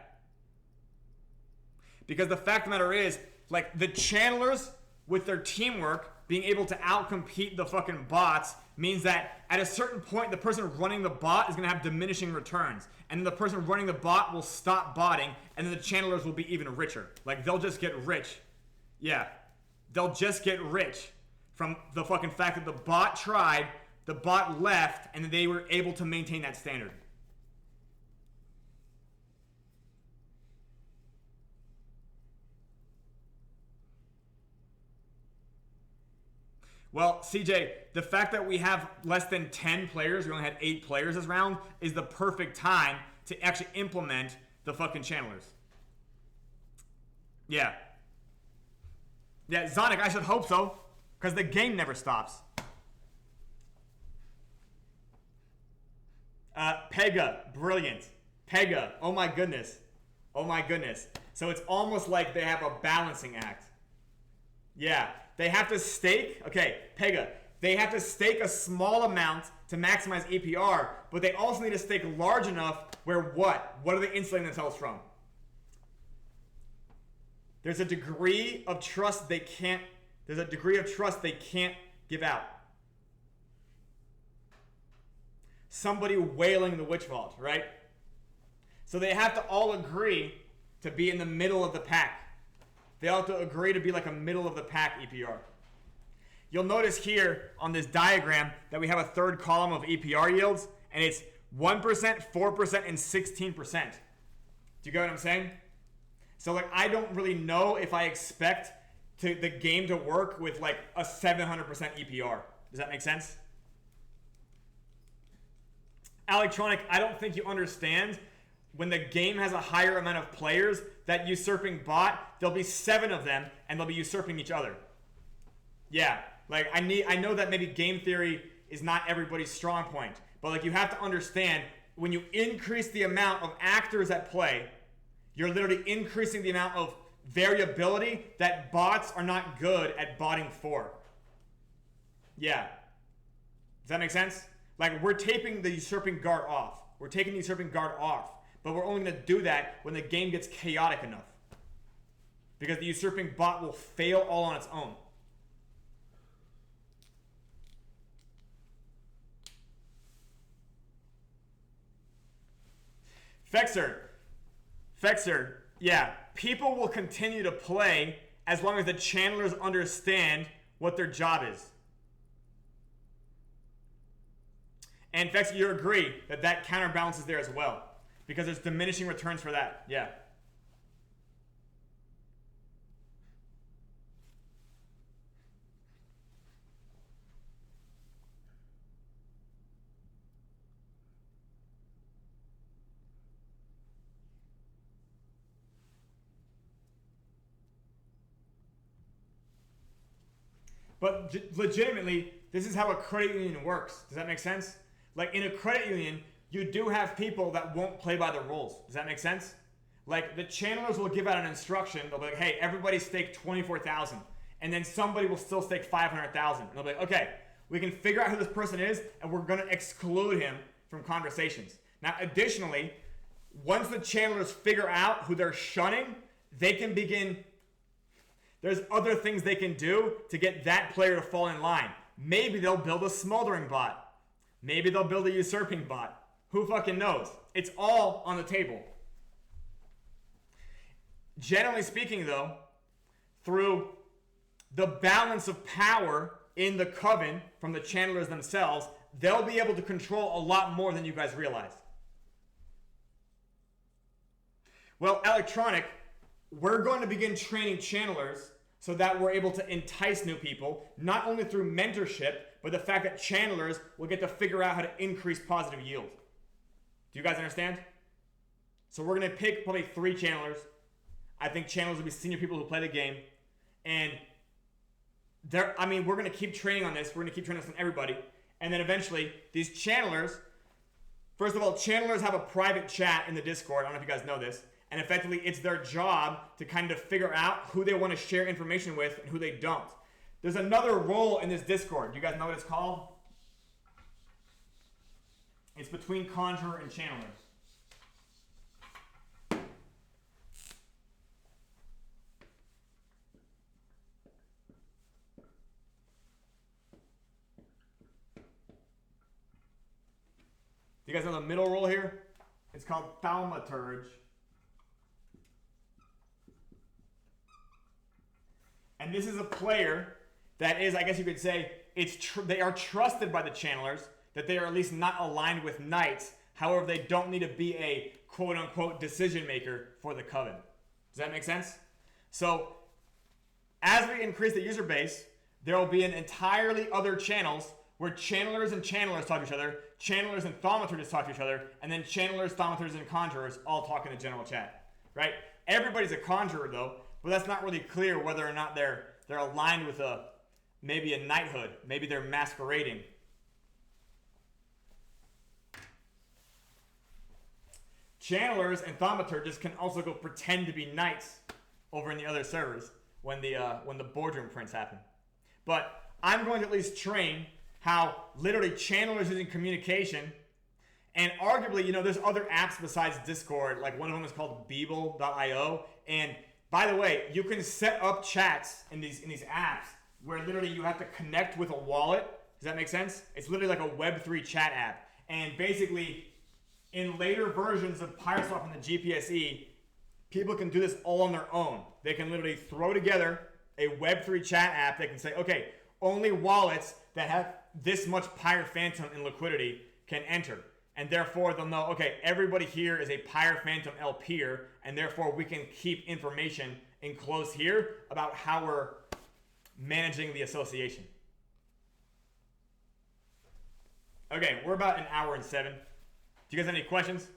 Because the fact of the matter is, like, the channelers with their teamwork being able to outcompete the fucking bots means that at a certain point, the person running the bot is going to have diminishing returns. And then the person running the bot will stop botting, and then the channelers will be even richer. Like, they'll just get rich. Yeah. They'll just get rich from the fucking fact that the bot tried, the bot left, and they were able to maintain that standard. Well, CJ, the fact that we have less than 10 players, we only had 8 players this round, is the perfect time to actually implement the fucking channelers. Yeah. Yeah, Zonic, I should hope so, because the game never stops. Pega, brilliant. Pega, oh my goodness. Oh my goodness. So it's almost like they have a balancing act. Yeah, they have to stake, okay, Pega, they have to stake a small amount to maximize APR, but they also need to stake large enough where what? What are they insulating themselves from? There's a degree of trust they can't give out. Somebody whaling the witch vault, right? So they have to all agree to be in the middle of the pack. They all have to agree to be like a middle of the pack EPR. You'll notice here on this diagram that we have a third column of EPR yields, and it's 1%, 4%, and 16%. Do you get what I'm saying? So like, I don't really know if I expect the game to work with like a 700% EPR. Does that make sense? Electronic, I don't think you understand. When the game has a higher amount of players, that usurping bot, there'll be 7 of them, and they'll be usurping each other. Yeah, like I know that maybe game theory is not everybody's strong point, but like you have to understand, when you increase the amount of actors at play, you're literally increasing the amount of variability that bots are not good at botting for. Yeah. Does that make sense? Like, we're taping the usurping guard off. We're taking the usurping guard off. But we're only going to do that when the game gets chaotic enough. Because the usurping bot will fail all on its own. Fexer, yeah. People will continue to play as long as the channelers understand what their job is. And Fexer, you agree that that counterbalances there as well. Because there's diminishing returns for that. Yeah. But legitimately, this is how a credit union works. Does that make sense? Like, in a credit union, you do have people that won't play by the rules. Does that make sense? Like, the channelers will give out an instruction. They'll be like, hey, everybody stake 24,000. And then somebody will still stake 500,000. And they'll be like, okay, we can figure out who this person is, and we're going to exclude him from conversations. Now, additionally, once the channelers figure out who they're shunning, they can begin... There's other things they can do to get that player to fall in line. Maybe they'll build a smoldering bot. Maybe they'll build a usurping bot. Who fucking knows? It's all on the table. Generally speaking, though, through the balance of power in the coven from the channelers themselves, they'll be able to control a lot more than you guys realize. Well, Electronic, we're going to begin training channelers so that we're able to entice new people, not only through mentorship, but the fact that channelers will get to figure out how to increase positive yield. Do you guys understand? So we're going to pick probably 3 channelers. I think channelers will be senior people who play the game. And we're going to keep training on this. We're going to keep training this on everybody. And then eventually, these channelers, first of all, channelers have a private chat in the Discord. I don't know if you guys know this. And effectively, it's their job to kind of figure out who they want to share information with and who they don't. There's another role in this Discord. Do you guys know what it's called? It's between Conjurer and Channeler. Do you guys know the middle role here? It's called Thaumaturge. And this is a player that is, I guess you could say, they are trusted by the channelers, that they are at least not aligned with knights. However, they don't need to be a quote-unquote decision maker for the coven. Does that make sense? So, as we increase the user base, there will be an entirely other channels where channelers and channelers talk to each other, channelers and thaumaturges talk to each other, and then channelers, thaumaturges, and conjurers all talk in the general chat. Right? Everybody's a conjurer though, but that's not really clear whether or not they're aligned with maybe a knighthood. Maybe they're masquerading. Channelers and thaumaturges can also go pretend to be knights over in the other servers when the boardroom prints happen. But I'm going to at least train how literally channelers using communication, and arguably, there's other apps besides Discord. Like one of them is called Beeble.io, and by the way, you can set up chats in these apps where literally you have to connect with a wallet. Does that make sense? It's literally like a Web3 chat app. And basically, in later versions of PyreSwap and the GPSE, people can do this all on their own. They can literally throw together a Web3 chat app. They can say, okay, only wallets that have this much Pyre Phantom in liquidity can enter. And therefore, they'll know, okay, everybody here is a Pyre Phantom LPer, and therefore we can keep information enclosed here about how we're managing the association. Okay, we're about an hour and 7. Do you guys have any questions?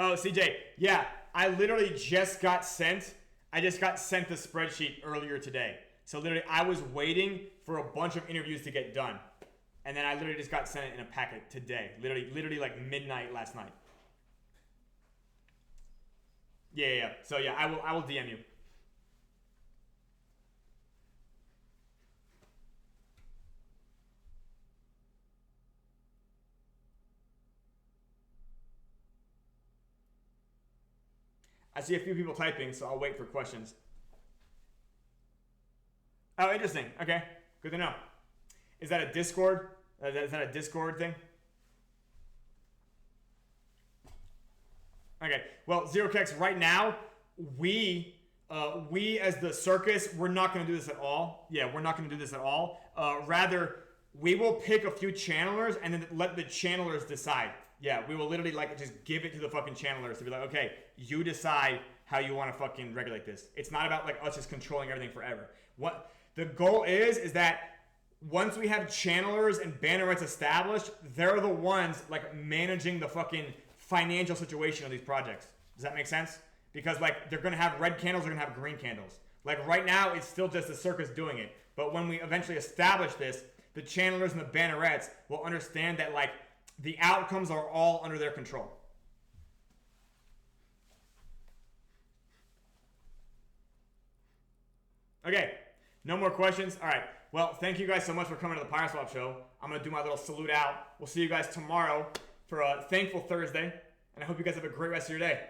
Oh, CJ, yeah, I literally just got sent the spreadsheet earlier today. So literally, I was waiting for a bunch of interviews to get done. And then I literally just got sent it in a packet today. Literally like midnight last night. Yeah. So yeah, I will DM you. I see a few people typing, so I'll wait for questions. Oh, interesting. Okay, good to know. Is that a Discord? Is that a Discord thing? Okay. Well, ZeroKex, right now, we as the circus, we're not going to do this at all. Yeah, we're not going to do this at all. Rather, we will pick a few channelers and then let the channelers decide. Yeah, we will literally just give it to the fucking channelers to be like, okay, you decide how you want to fucking regulate this. It's not about us just controlling everything forever. What the goal is that once we have channelers and bannerets established, they're the ones managing the fucking financial situation of these projects. Does that make sense? Because they're gonna have red candles, they're gonna have green candles. Right now, it's still just the circus doing it. But when we eventually establish this, the channelers and the bannerets will understand that the outcomes are all under their control. Okay, No more questions? All right. Well, thank you guys so much for coming to the PyreSwap show. I'm going to do my little salute out. We'll see you guys tomorrow for a Thankful Thursday. And I hope you guys have a great rest of your day.